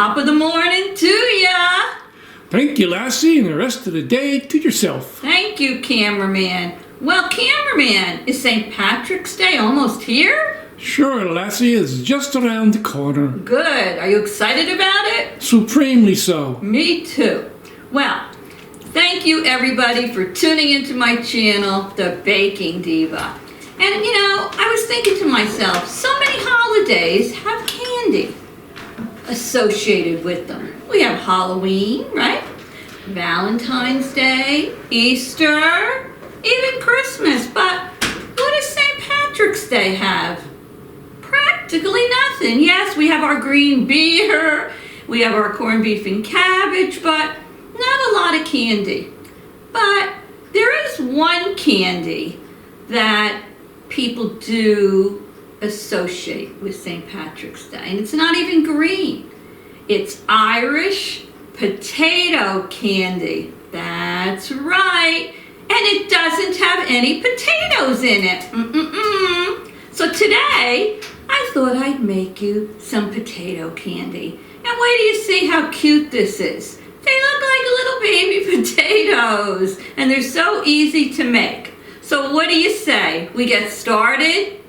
Top of the morning to ya. Thank you, Lassie, and the rest of the day to yourself. Thank you, cameraman. Well, cameraman, is St. Patrick's Day almost here? Sure, Lassie, it's just around the corner. Good. Are you excited about it? Supremely so. Me too. Well, thank you everybody for tuning into my channel, The Baking Diva. And I was thinking to myself, so many holidays have candy associated with them. We have Halloween, right? Valentine's Day, Easter, even Christmas. But what does St. Patrick's Day have? Practically nothing. Yes, we have our green beer, we have our corned beef and cabbage, but not a lot of candy. But there is one candy that people do associate with St. Patrick's Day, and it's not even green. It's Irish potato candy. That's right. And it doesn't have any potatoes in it. So today, I thought I'd make you some potato candy. And wait till you see how cute this is. They look like little baby potatoes, and they're so easy to make. So what do you say? We get started?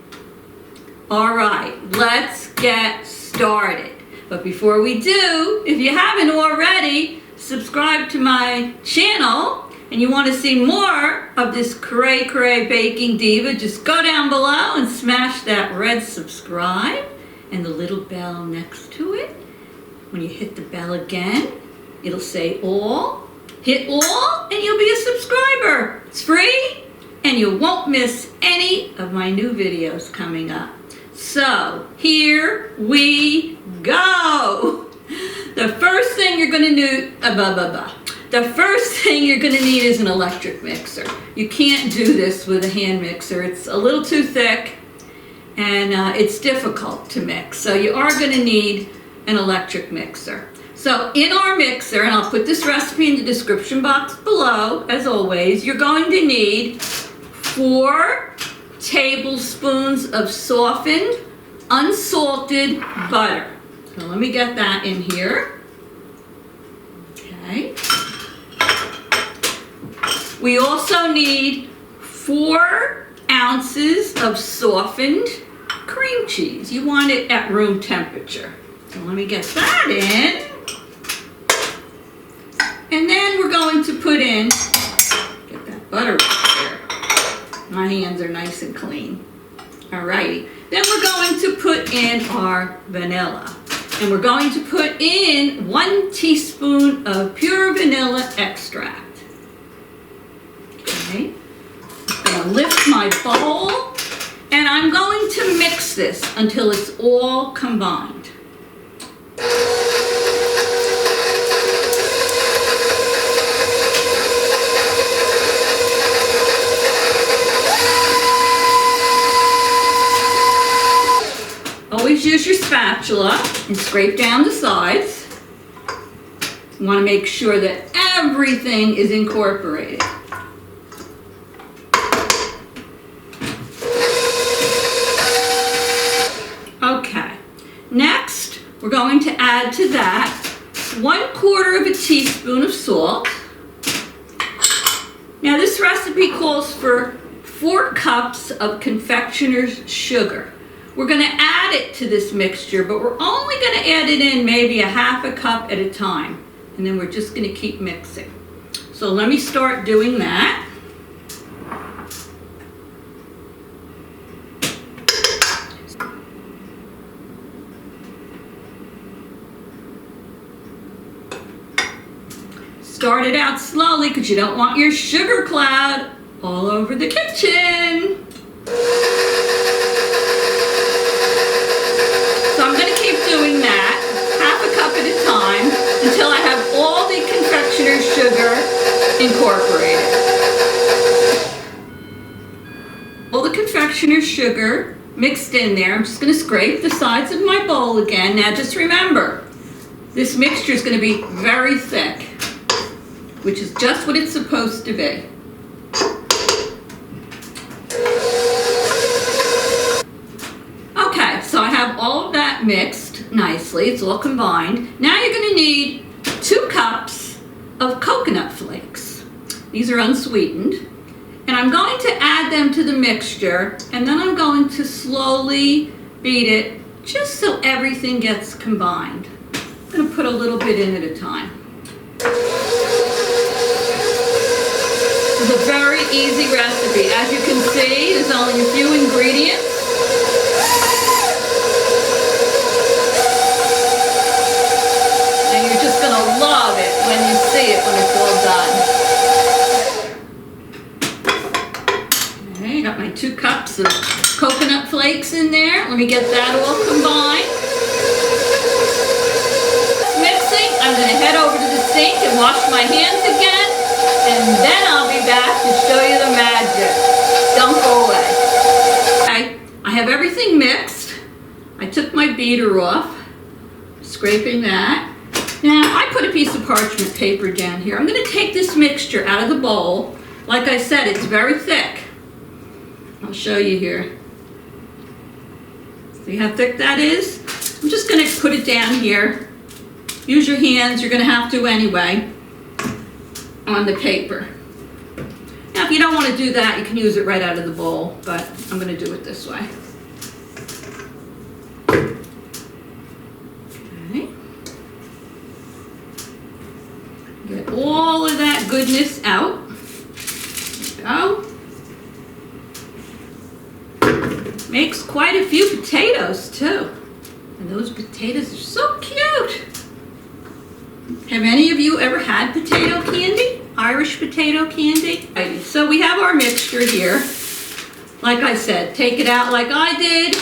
All right, let's get started. But before we do, if you haven't already, subscribe to my channel, and you want to see more of this cray-cray baking diva, just go down below and smash that red subscribe and the little bell next to it. When you hit the bell again, it'll say all. Hit all, and you'll be a subscriber. It's free, and you won't miss any of my new videos coming up. So, here we go. The first thing you're going to need, The first thing you're going to need is an electric mixer. You can't do this with a hand mixer. It's a little too thick, and it's difficult to mix. So you are going to need an electric mixer. So in our mixer, and I'll put this recipe in the description box below, as always, you're going to need 4 tablespoons of softened, unsalted butter. So let me get that in here. Okay. We also need 4 ounces of softened cream cheese. You want it at room temperature. So let me get that in. And then we're going to put in, get that butter right there. My hands are nice and clean. Alrighty. Then we're going to put in our vanilla. And we're going to put in 1 teaspoon of pure vanilla extract. Okay. I'm going to lift my bowl, and I'm going to mix this until it's all combined. Always use your spatula and scrape down the sides. You want to make sure that everything is incorporated. Okay, next we're going to add to that 1/4 of a teaspoon of salt. Now this recipe calls for 4 cups of confectioner's sugar. We're going to add it to this mixture, but we're only going to add it in maybe 1/2 cup at a time. And then we're just going to keep mixing. So let me start doing that. Start it out slowly because you don't want your sugar cloud all over the kitchen. So I'm going to keep doing that 1/2 cup at a time until I have all the confectioner's sugar incorporated. All the confectioner's sugar mixed in there. I'm just going to scrape the sides of my bowl again. Now just remember, this mixture is going to be very thick, which is just what it's supposed to be. Okay, so I have all of that that mixed nicely. It's all combined. Now you're going to need 2 cups of coconut flakes. These are unsweetened. And I'm going to add them to the mixture, and then I'm going to slowly beat it just so everything gets combined. I'm going to put a little bit in at a time. It's a very easy recipe. As you can see, there's only a few ingredients. And you're just going to love it when you see it when it's all done. Okay, I got my 2 cups of coconut flakes in there. Let me get that all combined. Mixing, I'm going to head over to the sink and wash my hands again. And then I'll be back to show you the magic. Don't go away. Okay, I have everything mixed. I took my beater off, scraping that. Now, I put a piece of parchment paper down here. I'm going to take this mixture out of the bowl. Like I said, it's very thick. I'll show you here. See how thick that is? I'm just going to put it down here. Use your hands. You're going to have to anyway. On the paper. Now, if you don't want to do that, you can use it right out of the bowl, but I'm going to do it this way. Okay. Get all of that goodness out. There we go. Makes quite a few potatoes, too. And those potatoes are so cute. Have any of you ever had potato candy? Irish potato candy? So we have our mixture here. Like I said, take it out like I did,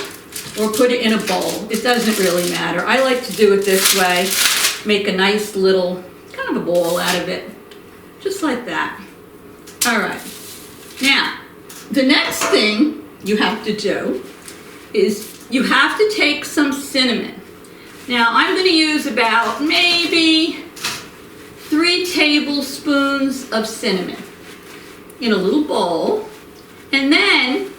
or put it in a bowl. It doesn't really matter. I like to do it this way. Make a nice little, kind of a ball out of it. Just like that. All right. Now, the next thing you have to do is you have to take some cinnamon. Now, I'm going to use about maybe 3 tablespoons of cinnamon in a little bowl. And then,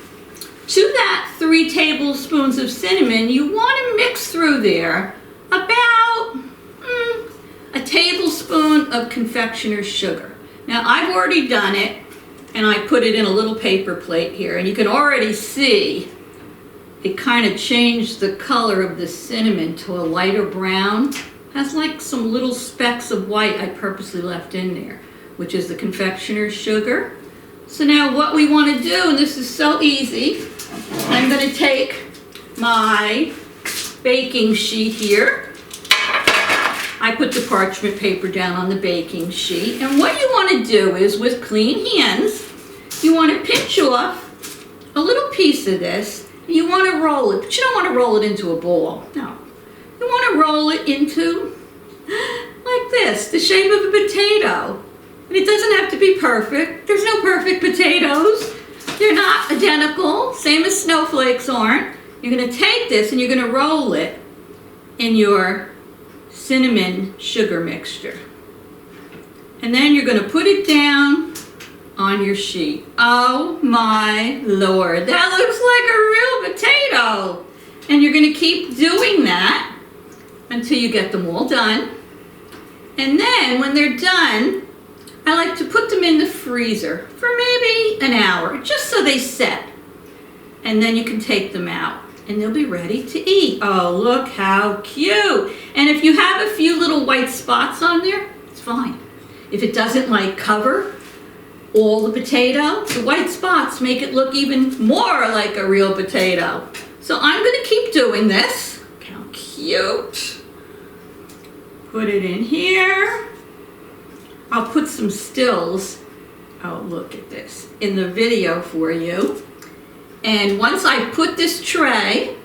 to that 3 tablespoons of cinnamon, you want to mix through there about a tablespoon of confectioner's sugar. Now, I've already done it, and I put it in a little paper plate here, and you can already see it kind of changed the color of the cinnamon to a lighter brown. Has like some little specks of white I purposely left in there, which is the confectioner's sugar. So now what we want to do, and this is so easy, I'm going to take my baking sheet here. I put the parchment paper down on the baking sheet. And what you want to do is, with clean hands, you want to pinch off a little piece of this. You want to roll it, but you don't want to roll it into a ball. No. You want to roll it into, like this, the shape of a potato. And it doesn't have to be perfect. There's no perfect potatoes. They're not identical, same as snowflakes aren't. You're going to take this and you're going to roll it in your cinnamon sugar mixture. And then you're going to put it down on your sheet. Oh my Lord, that looks like a real potato. And you're going to keep doing that until you get them all done. And then when they're done, I like to put them in the freezer for maybe an hour, just so they set. And then you can take them out and they'll be ready to eat. Oh, look how cute. And if you have a few little white spots on there, it's fine. If it doesn't like cover all the potato, the white spots make it look even more like a real potato. So I'm going to keep doing this. Look how cute. Put it in here. I'll put some stills, oh look at this, in the video for you. And once I put this tray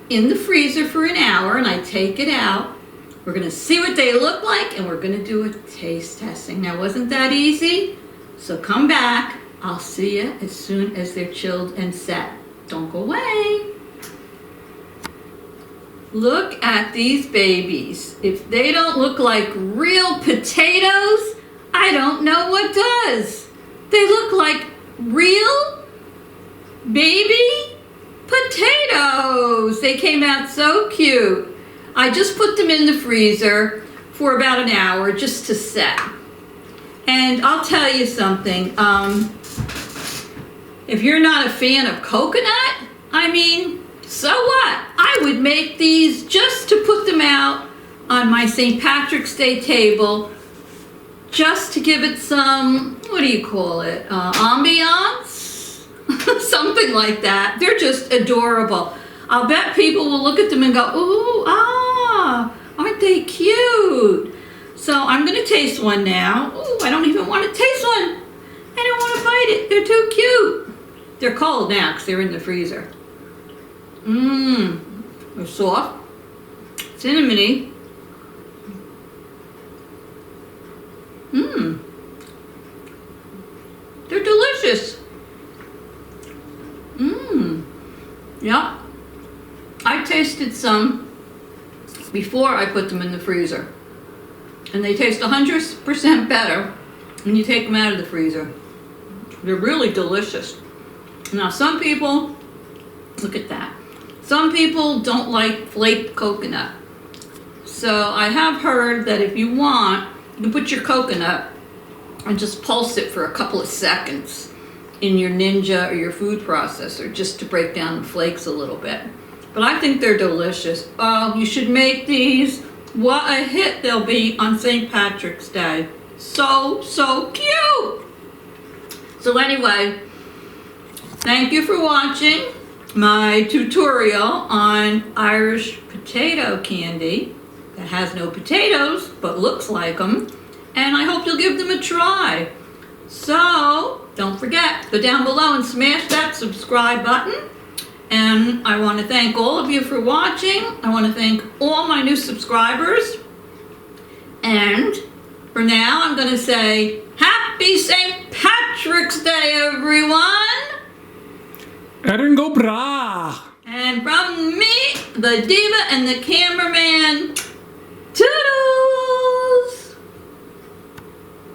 in the freezer for an hour and I take it out, we're going to see what they look like and we're going to do a taste testing. Now, wasn't that easy? So come back. I'll see you as soon as they're chilled and set. Don't go away. Look at these babies. If they don't look like real potatoes, I don't know what does. They look like real baby potatoes. They came out so cute. I just put them in the freezer for about an hour just to set. And I'll tell you something, if you're not a fan of coconut, I mean, so what? I would make these just to put them out on my St. Patrick's Day table, just to give it some, what do you call it, ambiance? Something like that. They're just adorable. I'll bet people will look at them and go, ooh, aren't they cute? So I'm going to taste one now. Ooh, I don't even want to taste one. I don't want to bite it. They're too cute. They're cold now because they're in the freezer. They're soft, cinnamony. They're delicious. Yeah. I tasted some before I put them in the freezer. And they taste 100% better when you take them out of the freezer. They're really delicious. Now some people, look at that. Some people don't like flaked coconut. So I have heard that if you want, you can put your coconut and just pulse it for a couple of seconds in your Ninja or your food processor just to break down the flakes a little bit. But I think they're delicious. Oh, you should make these. What a hit they'll be on St. Patrick's Day. So, so cute. So anyway, thank you for watching my tutorial on Irish potato candy that has no potatoes but looks like them. And I hope you'll give them a try. So, don't forget, go down below and smash that subscribe button. And I want to thank all of you for watching. I want to thank all my new subscribers. And for now, I'm going to say, Happy St. Patrick's Day, everyone! Erin go bra! And from me, the Diva and the cameraman,